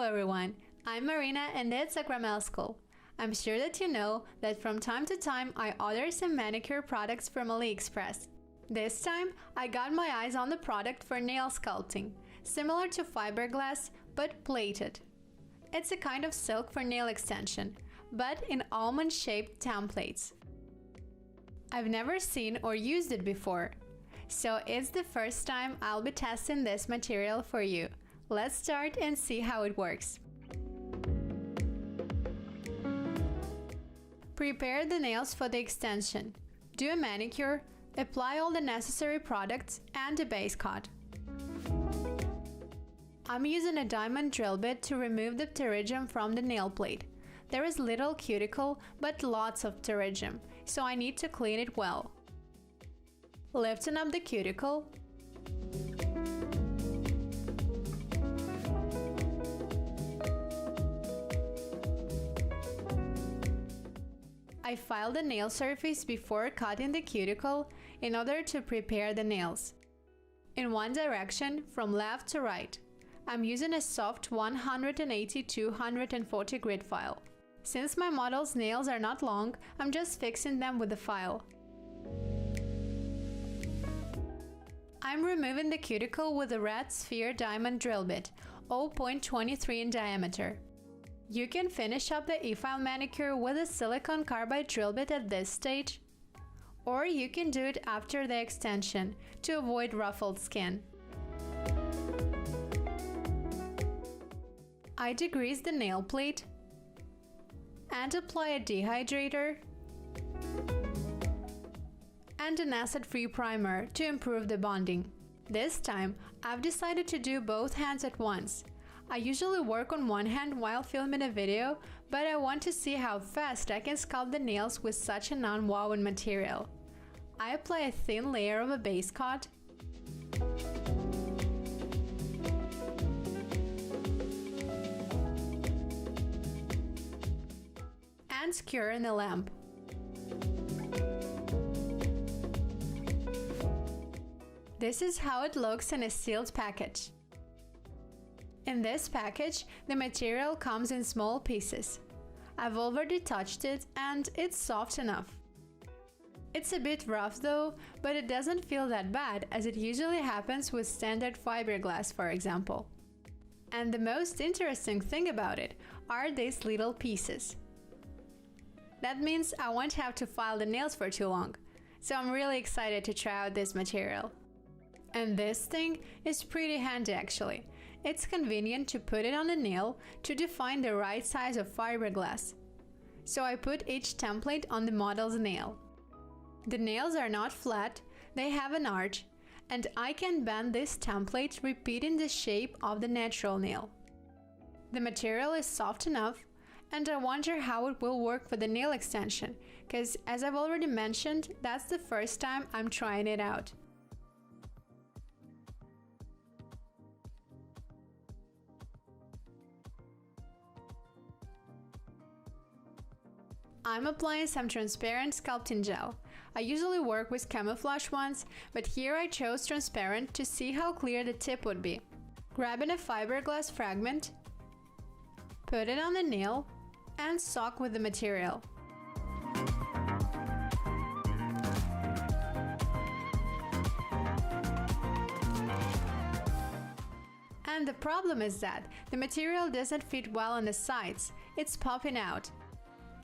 everyone, I'm Marina and it's a Grammar School. I'm sure that you know that from time to time I order some manicure products from AliExpress. This time I got my eyes on the product for nail sculpting, similar to fiberglass but plated. It's a kind of silk for nail extension, but in almond-shaped templates. I've never seen or used it before, so it's the first time I'll be testing this material for you. Let's start and see how it works. Prepare the nails for the extension. Do a manicure, apply all the necessary products and a base coat. I'm using a diamond drill bit to remove the pterygium from the nail plate. There is little cuticle but lots of pterygium, so I need to clean it well. Lifting up the cuticle, I file the nail surface before cutting the cuticle in order to prepare the nails. In one direction, from left to right. I'm using a soft 180-240 grit file. Since my model's nails are not long, I'm just fixing them with the file. I'm removing the cuticle with a red sphere diamond drill bit, 0.23 in diameter. You can finish up the e-file manicure with a silicone carbide drill bit at this stage, or you can do it after the extension to avoid ruffled skin. I degrease the nail plate and apply a dehydrator and an acid-free primer to improve the bonding. This time, I've decided to do both hands at once. I usually work on one hand while filming a video, but I want to see how fast I can sculpt the nails with such a non-woven material. I apply a thin layer of a base coat and cure in the lamp. This is how it looks in a sealed package. In this package, the material comes in small pieces. I've already touched it and it's soft enough. It's a bit rough though, but it doesn't feel that bad as it usually happens with standard fiberglass, for example. And the most interesting thing about it are these little pieces. That means I won't have to file the nails for too long, so I'm really excited to try out this material. And this thing is pretty handy actually. It's convenient to put it on the nail to define the right size of fiberglass. So I put each template on the model's nail. The nails are not flat, they have an arch, and I can bend this template repeating the shape of the natural nail. The material is soft enough, and I wonder how it will work for the nail extension, because as I've already mentioned, that's the first time I'm trying it out. I'm applying some transparent sculpting gel. I usually work with camouflage ones, but here I chose transparent to see how clear the tip would be. Grabbing a fiberglass fragment, put it on the nail, and soak with the material. And the problem is that the material doesn't fit well on the sides, it's popping out.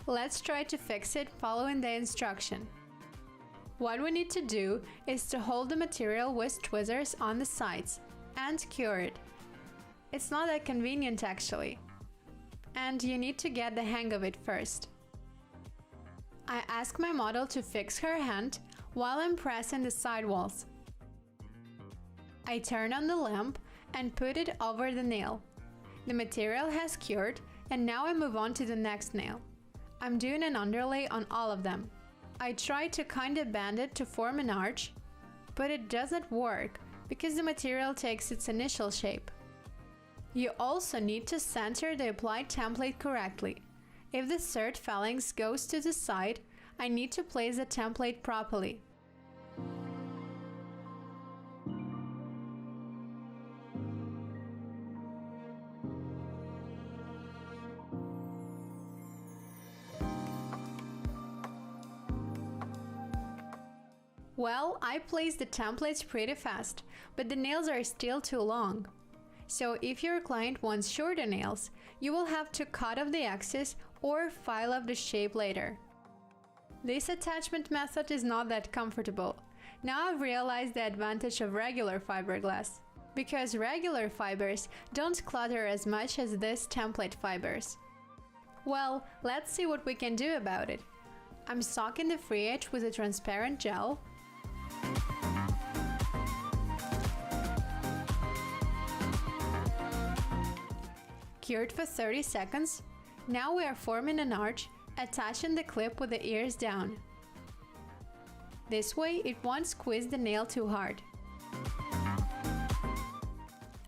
Let's try to fix it following the instruction. What we need to do is to hold the material with tweezers on the sides and cure it. It's not that convenient actually, and you need to get the hang of it first. I ask my model to fix her hand while I'm pressing the side walls. I turn on the lamp and put it over the nail. The material has cured, and now I move on to the next nail. I'm doing an underlay on all of them. I try to kinda bend it to form an arch, but it doesn't work because the material takes its initial shape. You also need to center the applied template correctly. If the third phalanx goes to the side, I need to place the template properly. Well, I placed the templates pretty fast, but the nails are still too long. So if your client wants shorter nails, you will have to cut off the excess or file up the shape later. This attachment method is not that comfortable. Now I've realized the advantage of regular fiberglass, because regular fibers don't clutter as much as these template fibers. Well, let's see what we can do about it. I'm soaking the free edge with a transparent gel. Cured for 30 seconds. Now we are forming an arch, attaching the clip with the ears down. This way it won't squeeze the nail too hard.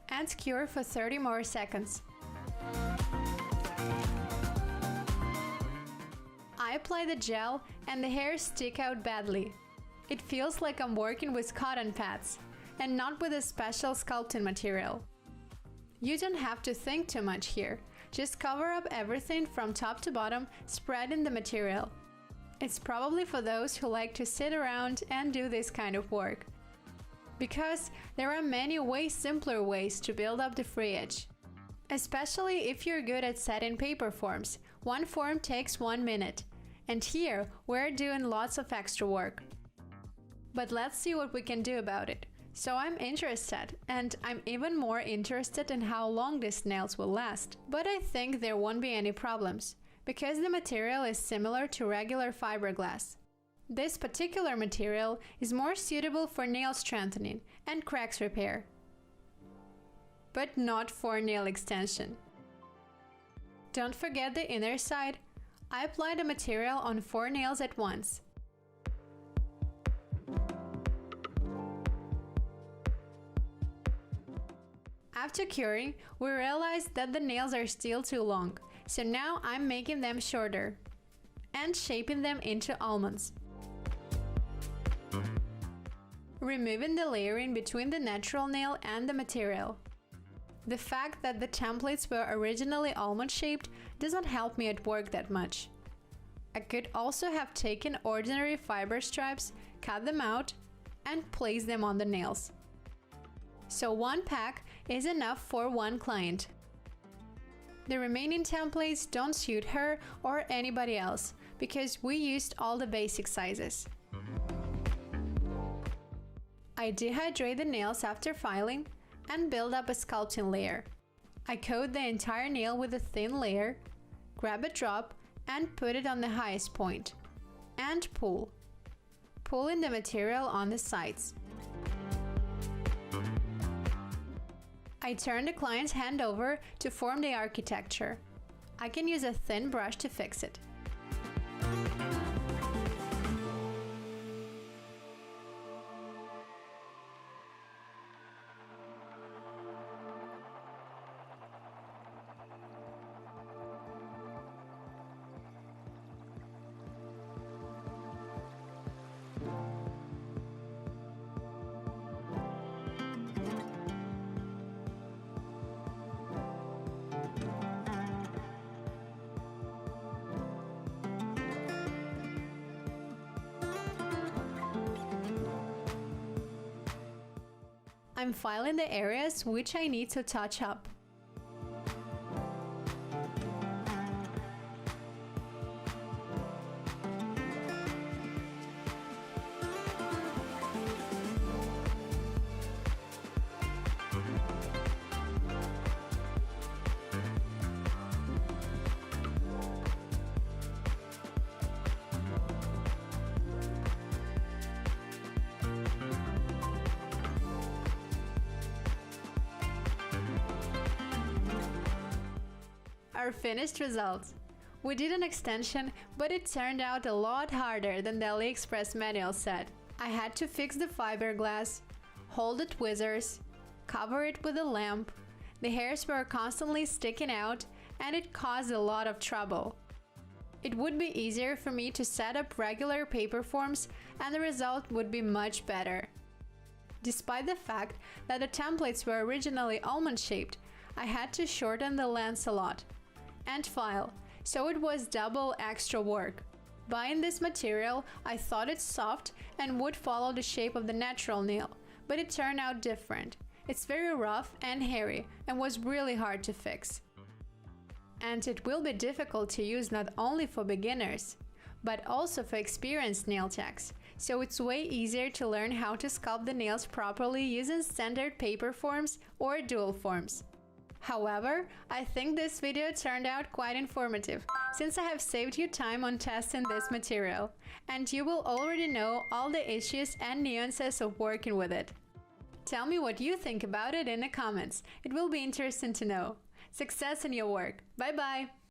And cure for 30 more seconds. I apply the gel and the hairs stick out badly. It feels like I'm working with cotton pads and not with a special sculpting material. You don't have to think too much here. Just cover up everything from top to bottom, spreading the material. It's probably for those who like to sit around and do this kind of work. Because there are many way simpler ways to build up the free edge. Especially if you're good at setting paper forms. One form takes 1 minute. And here, we're doing lots of extra work. But let's see what we can do about it. So I'm interested, and I'm even more interested in how long these nails will last. But I think there won't be any problems, because the material is similar to regular fiberglass. This particular material is more suitable for nail strengthening and cracks repair, but not for nail extension. Don't forget the inner side. I apply the material on 4 nails at once. After curing, we realized that the nails are still too long, so now I'm making them shorter and shaping them into almonds. Removing the layering between the natural nail and the material. The fact that the templates were originally almond-shaped doesn't help me at work that much. I could also have taken ordinary fiber strips, cut them out, and placed them on the nails. So 1 pack is enough for 1 client. The remaining templates don't suit her or anybody else, because we used all the basic sizes. I dehydrate the nails after filing and build up a sculpting layer. I coat the entire nail with a thin layer, grab a drop and put it on the highest point, and pull. Pulling the material on the sides. I turn the client's hand over to form the architecture. I can use a thin brush to fix it. I'm filing the areas which I need to touch up. Our finished result. We did an extension, but it turned out a lot harder than the AliExpress manual said. I had to fix the fiberglass, hold the tweezers, cover it with a lamp, the hairs were constantly sticking out, and it caused a lot of trouble. It would be easier for me to set up regular paper forms, and the result would be much better. Despite the fact that the templates were originally almond-shaped, I had to shorten the lengths a lot and file, so it was double extra work. Buying this material, I thought it's soft and would follow the shape of the natural nail, but it turned out different. It's very rough and hairy and was really hard to fix. And it will be difficult to use not only for beginners, but also for experienced nail techs, so it's way easier to learn how to sculpt the nails properly using standard paper forms or dual forms. However, I think this video turned out quite informative, since I have saved you time on testing this material, and you will already know all the issues and nuances of working with it. Tell me what you think about it in the comments, it will be interesting to know. Success in your work! Bye bye!